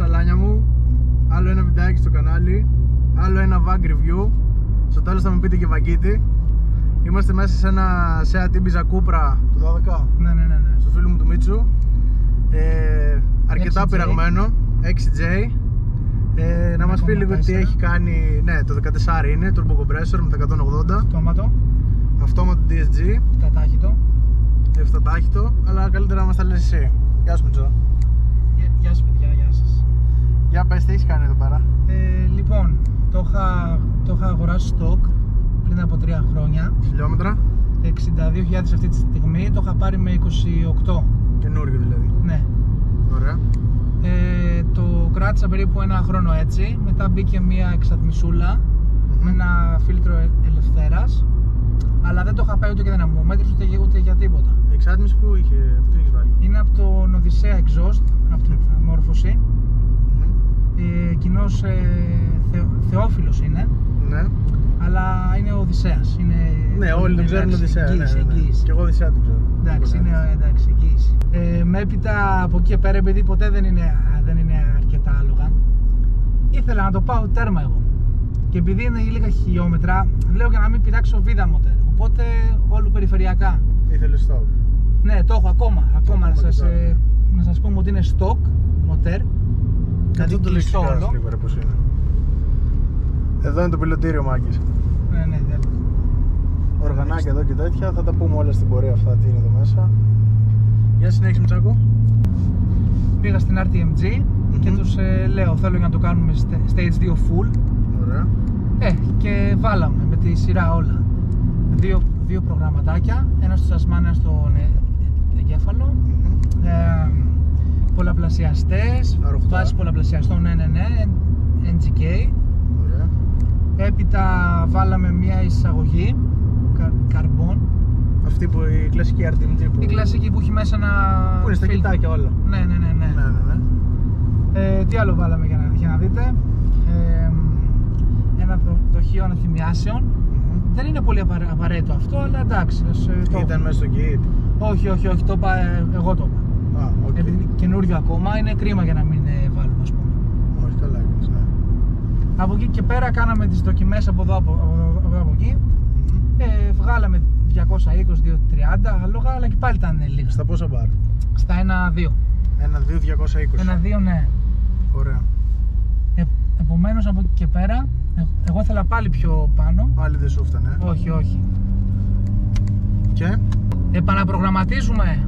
σαλάνια μου. Άλλο ένα βιντεάκι στο κανάλι. Άλλο ένα VAG review. Στο τέλος θα μου πείτε και βαγκίτη. Είμαστε μέσα σε ένα Seat Ibiza Cupra του 12. Ναι. Στο φίλο μου του Μίτσου. Αρκετά 6J. πειραγμένο. 6J. Να μας πει λίγο τι έχει κάνει. Ναι, το 14 είναι. Turbo compressor με τα 180. Αυτόματο. Αυτόματο DSG. Ταχύτητο. 7 τάχυτο. Αλλά καλύτερα να μας τα λες εσύ. Γεια σου Μίτσο. Γεια σας παιδιά, γεια σας. Για πες τι έχεις κάνει εδώ πέρα. Λοιπόν, το είχα αγοράσει στοκ πριν από 3 χρόνια. Χιλιόμετρα. 62.000 αυτή τη στιγμή, το είχα πάρει με 28. Καινούριο δηλαδή. Ναι. Ωραία. Το κράτησα περίπου 1 χρόνο έτσι. Μετά μπήκε μια εξατμισούλα με ένα φίλτρο ελευθέρας. Αλλά δεν το είχα πάει ούτε και δεν μου μέτρησε ούτε για τίποτα. Η εξάτμιση που είχε, που έχεις βάλει. Είναι από τον Οδυσσέα Exhaust, αυτή τη μόρφωση. Κοινός θεόφιλος είναι. Ναι. Αλλά είναι ο Οδυσσέας. Ναι, όλοι τον ξέρουν Οδυσσέα. Εγγύηση. Και εγώ Οδυσσέα τον ξέρω. Εντάξει, εντάξει, εγγύηση. Έπειτα από εκεί και πέρα, επειδή ποτέ δεν είναι αρκετά άλογα, ήθελα να το πάω τέρμα εγώ. Και επειδή είναι λίγα χιλιόμετρα, λέω για να μην πειράξω βίδα μοτέρ. Οπότε όλο περιφερειακά. Ήθελες stock. Ναι, το έχω ακόμα να σας πούμε ότι είναι stock μοτέρ. Δηλαδή κλειστό όλο. Λίγο, ρε, πώς είναι. Εδώ είναι το πιλωτήριο Μάκης. Ναι, Οργανάκια εδώ και τέτοια, θα τα πούμε όλα στην πορεία αυτά τι είναι εδώ μέσα. Για συνέχισε Μητσάκο. Πήγα στην RTMG και τους λέω θέλω να το κάνουμε stage 2 full. Ωραία. Και βάλαμε με τη σειρά όλα. Δύο προγραμματάκια, ένα στο σασμά, ένα στον εγκέφαλο. Πολλαπλασιαστές, βάσεις πολλαπλασιαστών, ναι, NGK. Ωραία. Έπειτα βάλαμε μια εισαγωγή καρμπών. Αυτή που η κλασική RTMG που... Η κλασική που έχει μέσα ένα... Που είναι στα κοιτάκια όλα. Ναι. Τι άλλο βάλαμε για να δείτε. Ένα δοχείο αναθυμιάσεων. Δεν είναι πολύ απαραίτητο αυτό, αλλά εντάξει. Ήταν μέσα στο kit. Όχι, το είπα, εγώ το είπα. Okay. Επειδή είναι καινούριο ακόμα, είναι κρίμα για να μην βάλουμε, ας πούμε. Όχι, καλά έκανες, ναι. Από εκεί και πέρα κάναμε τις δοκιμές από εδώ από εκεί. Βγάλαμε 220-230 άλογα, αλλά και πάλι ήταν λίγα. Στα πόσα μπαρ? Στα 1-2. 1-2, 220. 1-2, ναι. Ωραία. Επομένως από εκεί και πέρα, εγώ ήθελα πάλι πιο πάνω. Πάλι δεν σου φτανε. Όχι. Και? Επαναπρογραμματίζουμε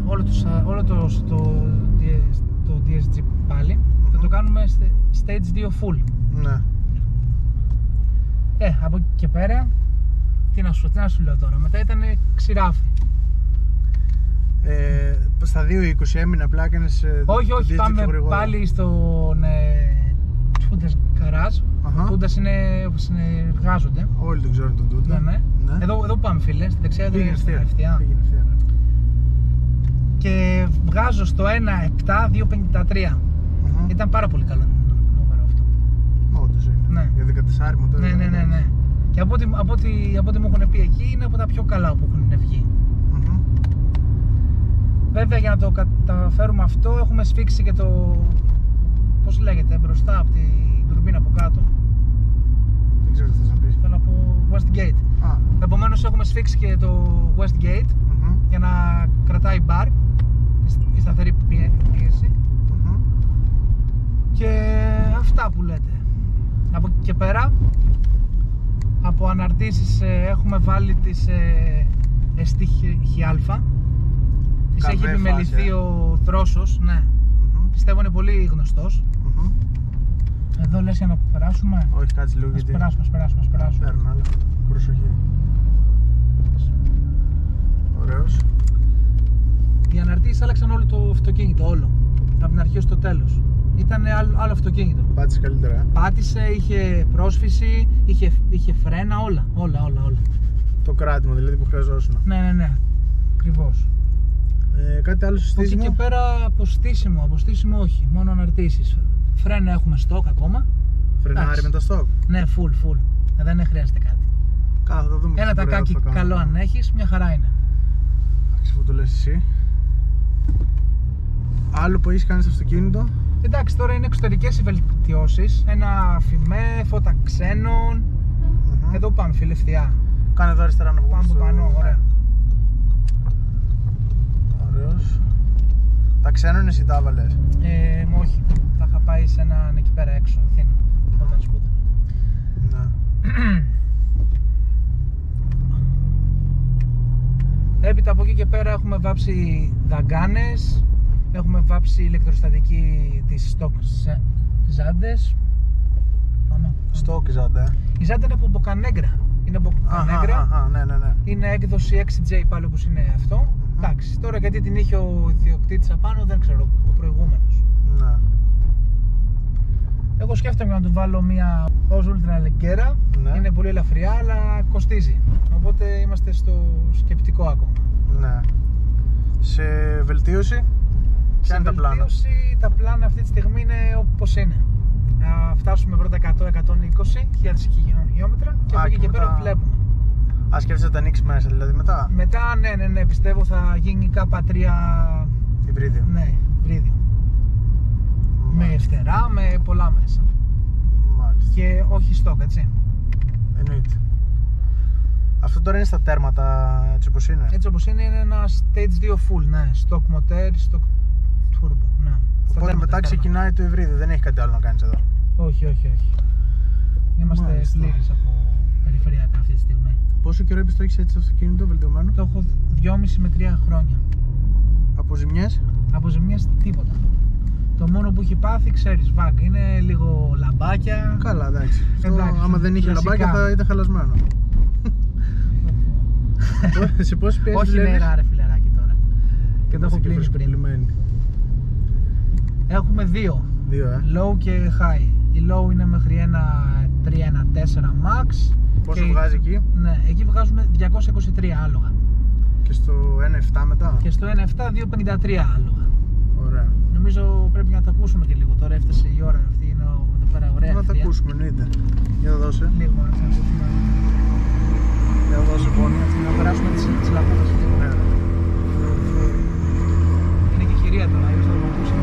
όλο το DSG πάλι. Θα το κάνουμε stage 2 full. Ναι. Από εκεί και πέρα, τι να σου λέω τώρα, μετά ήταν ξηράφι. Στα 2.20 έμεινε απλά, έκανες... Όχι, πάμε πάλι στον Τούντας Καράζ. Ο Τούντας συνεργάζονται. Όλοι τον ξέρουν τον Τούντα. Ναι. Εδώ πάμε φίλε, στην δεξιά εδώ είναι ευθεία. Και βγάζω στο 1.7-2.53. Ήταν πάρα πολύ καλό νούμερο αυτό. Όντως είναι. Ναι. Για 14 μοτέρ. Ναι. Και από ό,τι μου έχουν πει εκεί είναι από τα πιο καλά που έχουν βγει. Βέβαια για να το καταφέρουμε αυτό έχουμε σφίξει και το... Πώς λέγεται, μπροστά από την τουρμπίνα από κάτω. Δεν ξέρω τι θες να πεις. Θέλω να πω Westgate. Επομένως έχουμε σφίξει και το Westgate για να κρατάει μπαρ, η σταθερή πίεση. Και αυτά που λέτε. Από εκεί και πέρα, από αναρτήσεις έχουμε βάλει τις ST-α. Της έχει επιμεληθεί ο Δρόσος, ναι. Πιστεύω είναι πολύ γνωστός. Εδώ λες για να περάσουμε. Όχι, κάτσε λίγο γιατί... Ας περάσουμε. Παίρνω, αλλά προσοχή. Ωραίος. Οι αναρτήσεις άλλαξαν όλο το αυτοκίνητο, όλο. Από την αρχή στο τέλος. Ήταν άλλο αυτοκίνητο. Πάτησε καλύτερα. Πάτησε, είχε πρόσφυση, είχε φρένα, όλα. Το κράτημα δηλαδή που χρειαζόσουν. Ναι. Ακριβώς. Κάτι άλλο συστήσιμο? Από εκεί και πέρα αποστήσιμο όχι, μόνο αναρτήσεις. Φρένα έχουμε στόκ ακόμα. Φρενάρι με τα στόκ? Ναι, full. Δεν χρειάζεται κάτι. Καλά, θα δούμε. Ένα τακάκι καλό αν έχεις, μια χαρά είναι. Εντάξει, αφού το λες εσύ. Άλλο που έχεις κάνει στο αυτοκίνητο? Εντάξει, τώρα είναι εξωτερικές οι βελτιώσεις. Ένα φημέ, φώτα ξένων. Εδώ πάμε φίλε, ευθεία. Κάνε εδώ αριστερά να βγούμε. Πάμε από πάνω, ωραία. Ωραίος. Τα ξένων εσύ τα έβαλες? Όχι, τα είχα πάει σε έναν εκεί πέρα έξω, Αθήνα, όταν σπούδασα. Ναι. Έπειτα από εκεί και πέρα έχουμε βάψει δαγκάνες, έχουμε βάψει ηλεκτροστατική της stock ζάντες. Πάμε. Stock ζάντα. Η ζάντα είναι από Μποκανέγκρα. Είναι Μποκανέγκρα. Ναι. Είναι έκδοση XJ πάλι όπως είναι αυτό. Εντάξει, τώρα γιατί την είχε ο ιδιοκτήτης απάνω δεν ξέρω, ο προηγούμενος. Ναι. Εγώ σκέφτομαι να του βάλω μια Oz Ultra Leggera. Ναι. Είναι πολύ ελαφριά αλλά κοστίζει. Οπότε είμαστε στο σκεπτικό ακόμα. Ναι. Σε βελτίωση, ποια είναι τα πλάνα? Βελτίωση, τα πλάνα αυτή τη στιγμή είναι όπως είναι. Να φτάσουμε πρώτα 100-120 χιλιόμετρα και από εκεί και πέρα βλέπουμε. Σκέφτεσαι να τα ανοίξει μέσα δηλαδή μετά? Μετά ναι, πιστεύω θα γίνει K3 υβρίδιο. Ναι, υβρίδιο. Με φτερά, με πολλά μέσα. Μάλιστα. Και όχι stock, έτσι. Εννοείται. Αυτό τώρα είναι στα τέρματα έτσι όπως είναι? Έτσι όπως είναι, είναι ένα stage 2 full, ναι. Stock motor, stock turbo, ναι. Οπότε μετά ξεκινάει το υβρίδιο, δεν έχει κάτι άλλο να κάνεις εδώ? Όχι. Είμαστε πλήρεις από περιφερειακά αυτή τη στιγμή. Πόσο καιρό είπες το έχεις έτσι το αυτοκίνητο βελτιωμένο? Το έχω 2,5 με 3 χρόνια. Από ζημιές? Από ζημιές τίποτα. Το μόνο που έχει πάθει, ξέρεις, βάγκ, είναι λίγο λαμπάκια. Καλά, εντάξει. Άμα δεν είχε λαμπάκια θα ήταν χαλασμένο. Σε πόσες πιέσεις όχι βλέπεις? νερά ρε φιλεράκι τώρα. Και το έχω κλείσει πριν. Έχουμε δύο. Low και high. Η low είναι μέχρι ένα 3-1-4 max. Πόσο βγάζει εκεί? Ναι, εκεί βγάζουμε 223 άλογα. Και στο 1.7 μετά? Και στο 1.7 253 άλογα. Ωραία. Νομίζω πρέπει να τα ακούσουμε και λίγο. Τώρα έφτασε η ώρα αυτή, είναι εδώ πέρα ωραία. Να τα ακούσουμε, εννοείται. Για να δώσε. Λίγο να τα ακούσουμε. Για να δώσε πόνοι. Να περάσουμε τις λαπούτες λίγο. Ναι. Είναι και χειρία τώρα, θα το ακούσουμε.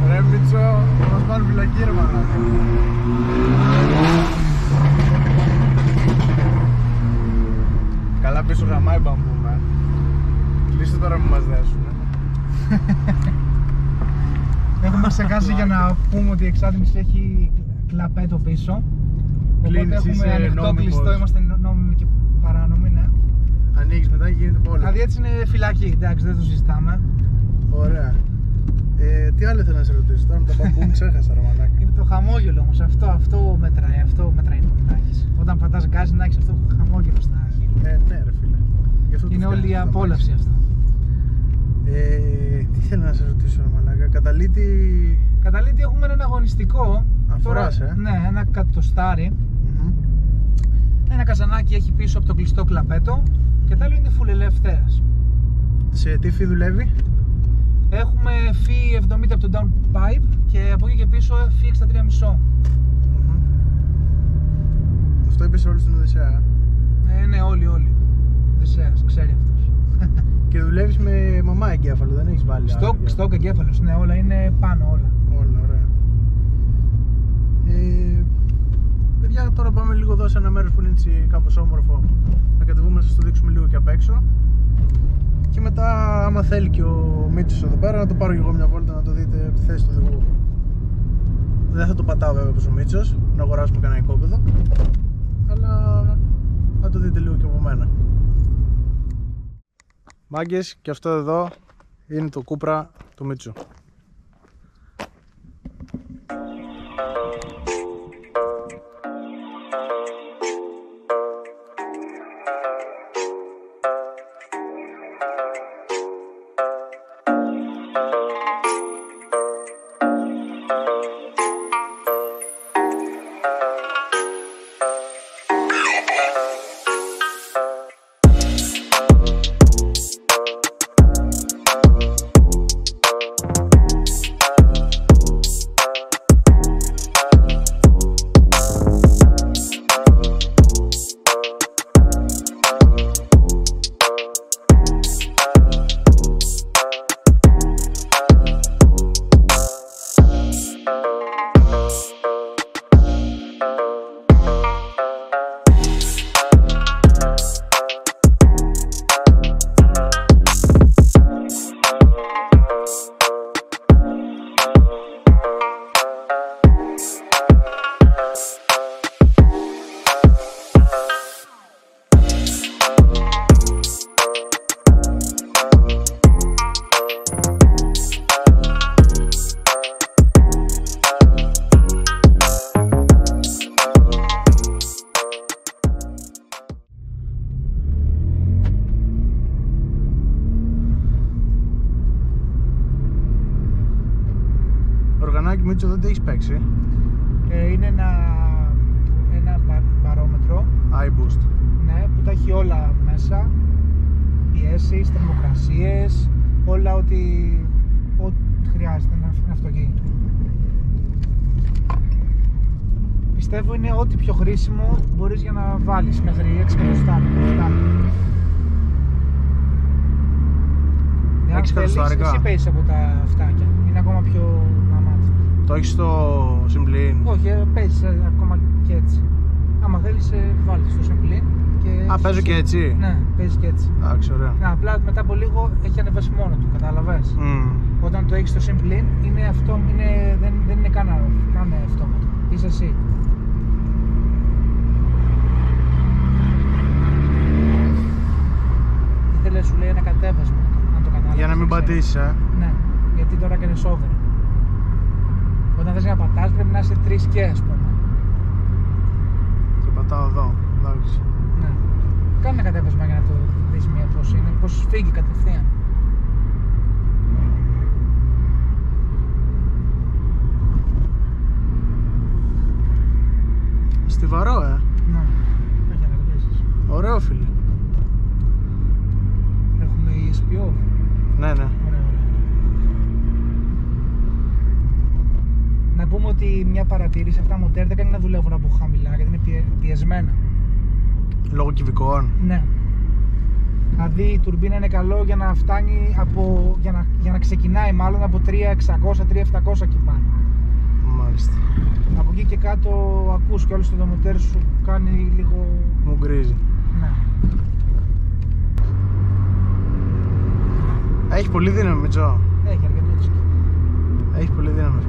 Ρε Μίτσο, θα μας πάρουν φυλακή ρε μαλάκα. Καλά πίσω γαμάει μπαμπούμα. Κλείστε τώρα που μας δέσουν. Έχουμε ξεχάσει για να πούμε ότι η εξάτμιση έχει κλαπέτο πίσω. Οπότε έχουμε ανοιχτό κλειστό, είμαστε νόμιμοι και παράνομοι, ναι. Ανοίγεις μετά και γίνεται πόλεμο. Δηλαδή έτσι είναι φυλακή, εντάξει, δεν το συζητάμε. Ωραία. Τι άλλο ήθελα να σε ρωτήσω, τώρα με τα μπαμπούμ ξέχασα ρε μαλάκα. Είναι το χαμόγελο όμως, αυτό μετράει, αυτό μετράει να έχεις. Όταν πατάς γκάζι να έχεις αυτό το χαμόγελο στα χείλη. Ναι ρε φίλε. Είναι όλη η απόλαυση αυτό. Τι θέλω να σε ρωτήσω ρε μαλάκα, Καταλήτη έχουμε έναν αγωνιστικό. Αφοράς, Ναι, ένα κατοστάρι. Ένα καζανάκι έχει πίσω από το κλειστό κλαπέτο και το άλλο είναι full ελευθέρας. Σε τι φύ δουλεύει? Έχουμε φύ 70 από το downpipe και από εκεί και πίσω φύ 63,5. Αυτό είπες όλοι στην Οδυσσέα? Ναι, όλοι. Οδυσσέας, ξέρει αυτός. Και δουλεύεις με μαμά εγκέφαλο, δεν έχεις βάλει? Στόκ εγκέφαλος, ναι, όλα είναι πάνω, όλα. Όλα, ωραία. Παιδιά, τώρα πάμε λίγο εδώ σε ένα μέρος που είναι έτσι κάπως όμορφο. Να κατεβούμε να σας το δείξουμε λίγο και απ' έξω. Και μετά, άμα θέλει και ο Μίτσος εδώ πέρα, να το πάρω και εγώ μια βόλτα να το δείτε από τη θέση του οδηγού. Δεν θα το πατάω βέβαια όπως ο Μίτσος, να αγοράσουμε κανένα οικόπεδο. Αλλά θα το δείτε λίγο και από μένα. Μάγκες, και αυτό εδώ είναι το Κούπρα του Μίτσου. ένα μπαρόμετρο. iBoost. Ναι, που τα έχει όλα μέσα. Πιέσεις, θερμοκρασίες, όλα ό,τι χρειάζεται ένα αυτοκίνητο. Πιστεύω είναι ό,τι πιο χρήσιμο μπορείς για να βάλεις μέχρι 6 εκατοστάρικα. 6 εκατοστάρικα. Εσύ παίζεις από τα αυτάκια, είναι ακόμα πιο μαμάτι. Το έχεις στο Simplin? Όχι, παίζεις ακόμα και έτσι. Άμα θέλεις βάλεις στο Simplin. Παίζω και έτσι. Ναι, παίζεις και έτσι. Εντάξει, ωραία. Ναι, απλά μετά από λίγο έχει ανεβάσει μόνο του, κατάλαβες. Όταν το έχεις στο Simplin δεν είναι καν αυτόματο. Είσαι εσύ. Ήθελε, σου λέει, ένα κατέβασμα, αν το κατάλαβες. Για να μην πατήσεις, Ναι, γιατί τώρα έκανες over. Όταν θες να πατάς πρέπει να είσαι 3 και, ας πούμε. Και πατάω εδώ, εντάξει. Ναι. Κάνε ένα κατέβασμα για να το δεις πώς είναι, πώς φύγει κατευθείαν. Στιβαρό, Ναι, έχει αναγνώσεις. Ωραίο, φίλε. Έχουμε ESPO. Ναι, ναι. Ωραία, ωραία. Να πούμε ότι μια παρατήρηση, αυτά τα μοτέρ δεν κάνει να δουλεύουν από χαμηλά γιατί είναι πιεσμένα. Λόγω κυβικών. Ναι. Δηλαδή η τουρμπίνα είναι καλό για να φτάνει για να ξεκινάει μάλλον από 3.600-3.700 και πάνω. Μάλιστα. Από εκεί και κάτω ακούς και όλο το μοτέρ σου κάνει λίγο... Μου γκρίζει. Ναι. Έχει πολύ δύναμη, Μητσό. Έχει αρκετό δίσκο. Έχει πολύ δύναμη.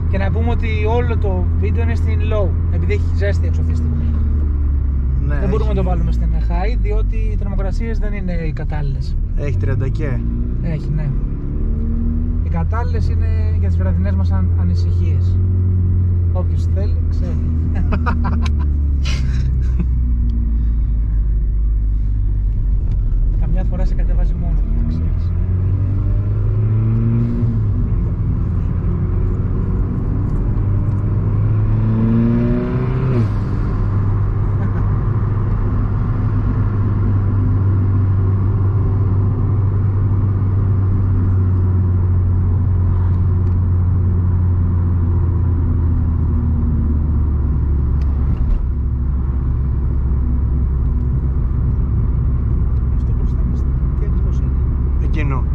Και να πούμε ότι όλο το βίντεο είναι στην low, επειδή έχει ζέστη έξω αυτή τη στιγμή. Ναι, δεν μπορούμε να το βάλουμε στην high, διότι οι θερμοκρασίες δεν είναι οι κατάλληλες. Έχει 30 και. Έχει, ναι. Οι κατάλληλες είναι για τις βραδινές μας ανησυχίες. Όποιος θέλει, ξέρει. Καμιά φορά σε κατεβάζει μόνο του, να ξέρεις.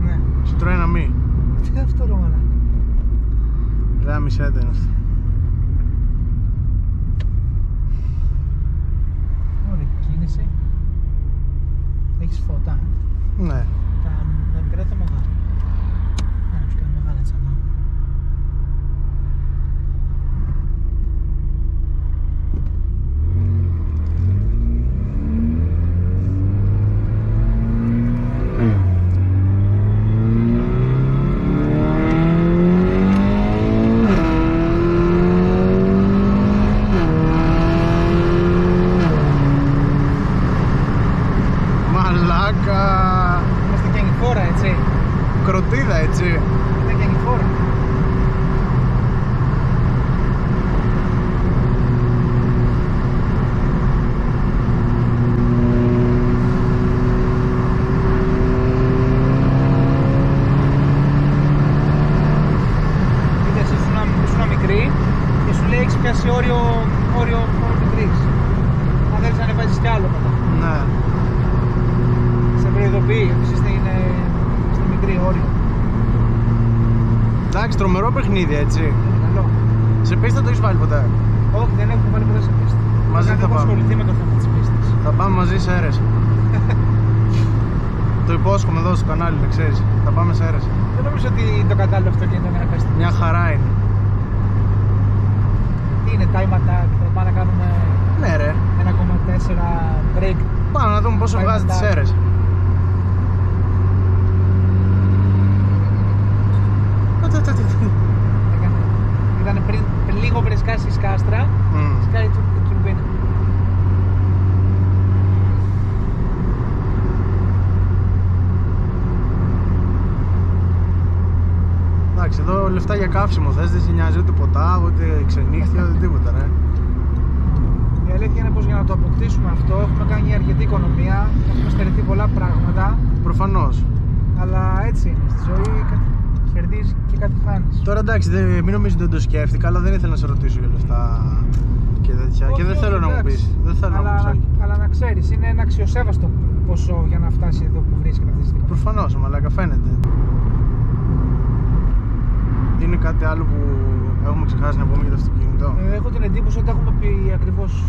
Ναι. Σου τρώει ένα μη. Τι είναι αυτό, ρε μαλάκα? Γάμισέ είναι αυτό. Ωραία κίνηση. Έχεις φώτα. Ναι. Τα μικρά ή τα μεγάλα? Να τους κάνει μεγάλα τσαμά. Είμαστε και ανηφόρα, έτσι. Κροτίδα, έτσι. Είναι και ανηφόρα. Είδες, ήσουν μικρή και σου λέει έχεις πιάσει όριο μικρής. Αν θέλεις να ανεβάζεις κι άλλο μετά. Ναι. Σε προειδοποιεί ότι είσαι στη μικρή όριο. Εντάξει, τρομερό παιχνίδι, έτσι. Είναι καλό. Σε πίστα το έχεις βάλει ποτέ? Όχι, δεν έχουμε βάλει ποτέ σε πίστα. Μαζί Δεν θα έχω πάμε. ασχοληθεί με το θέμα της πίστας. Θα πάμε μαζί σε αίρες. Το υπόσχομαι εδώ στο κανάλι, να ξέρεις. Θα πάμε σε αίρες. Δεν νομίζω ότι το κατάλληλο αυτοκίνητο για να πέσει. Μια χαρά είναι. Τι είναι, time attack, θα πάμε να κάνουμε Ναι, ρε. 1,4 break. Πάμε να δούμε πόσο Time βγάζει τις attack. αίρες. Ήταν πριν λίγο πριν σκάσει η σκάστρα, σκάει η τουρμπίνα. εντάξει, εδώ λεφτά για καύσιμο θες, δεν σε νοιάζει ούτε ποτά, ούτε ξενύχτια, ούτε τίποτα, ρε. Η αλήθεια είναι πως για να το αποκτήσουμε αυτό έχουμε κάνει αρκετή οικονομία, έχουμε στερηθεί πολλά πράγματα. Προφανώς. Αλλά έτσι είναι, στη ζωή κερδίζεις και κάτι χάνεις. Τώρα εντάξει, μην νομίζεις ότι δεν το σκέφτηκα, αλλά δεν ήθελα να σε ρωτήσω για λεφτά και τέτοια. Όχι, και δεν θέλω να μου πεις. Δεν θέλω αλλά, να μου πεις. αλλά να ξέρεις, είναι ένα αξιοσέβαστο ποσό για να φτάσει εδώ που βρίσκεται αυτή τη στιγμή. Προφανώς, μαλάκα, φαίνεται. Είναι κάτι άλλο που έχουμε ξεχάσει να πούμε για το αυτοκίνητο? Έχω την εντύπωση ότι έχουμε πει ακριβώς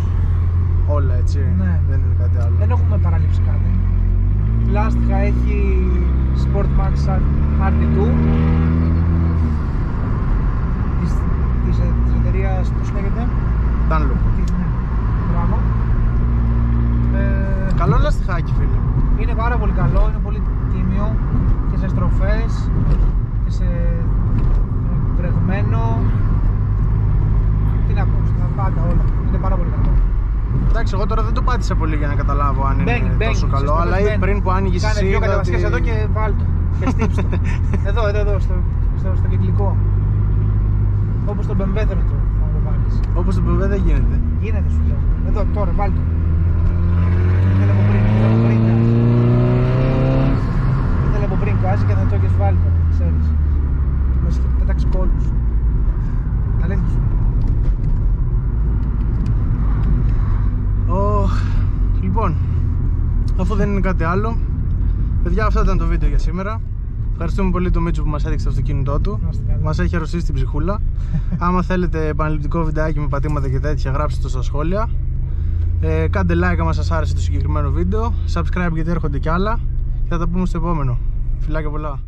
Όλα, έτσι. Ναι. Δεν είναι κάτι άλλο. δεν έχουμε παραλείψει κάτι. Λάστιχα έχει Sportmax RT2 της εταιρείας, πώς λέγεται? Dunlop. Ναι, μπράβο. Καλό λαστιχάκι, φίλε. Είναι πάρα πολύ καλό, είναι πολύ τίμιο και σε στροφές και σε βρεγμένο. Τι να πω, στα πάντα όλα. Είναι πάρα πολύ καλό. Εντάξει, εγώ τώρα δεν το πάτησα πολύ για να καταλάβω αν είναι τόσο καλό, αλλά πριν που άνοιγες εσύ. Κάνε δύο κατεβασιές εδώ και βάλ' το και στύψ' το. εδώ, στο κυκλικό. Όπως τον BMW θέλω να το βάλεις. Όπως το BMW δεν γίνεται. Γίνεται σου λέω. Εδώ, τώρα, βάλ' το. Ήθελε από πριν κάζει και θα το έχεις βάλει τώρα, ξέρεις. Μας είχε πετάξει κόλλους. Αλήθεια σου. Λοιπόν, αφού δεν είναι κάτι άλλο, παιδιά, αυτό ήταν το βίντεο για σήμερα. Ευχαριστούμε πολύ τον Μίτσο που μας έδειξε το αυτοκίνητό του. Μας έχει αρρωστήσει την ψυχούλα. Άμα θέλετε επαναληπτικό βιντεάκι με πατήματα και τέτοια, γράψτε το στα σχόλια. Κάντε like άμα σας άρεσε το συγκεκριμένο βίντεο. Subscribe γιατί έρχονται κι άλλα. Και θα τα πούμε στο επόμενο. Φιλάκια πολλά.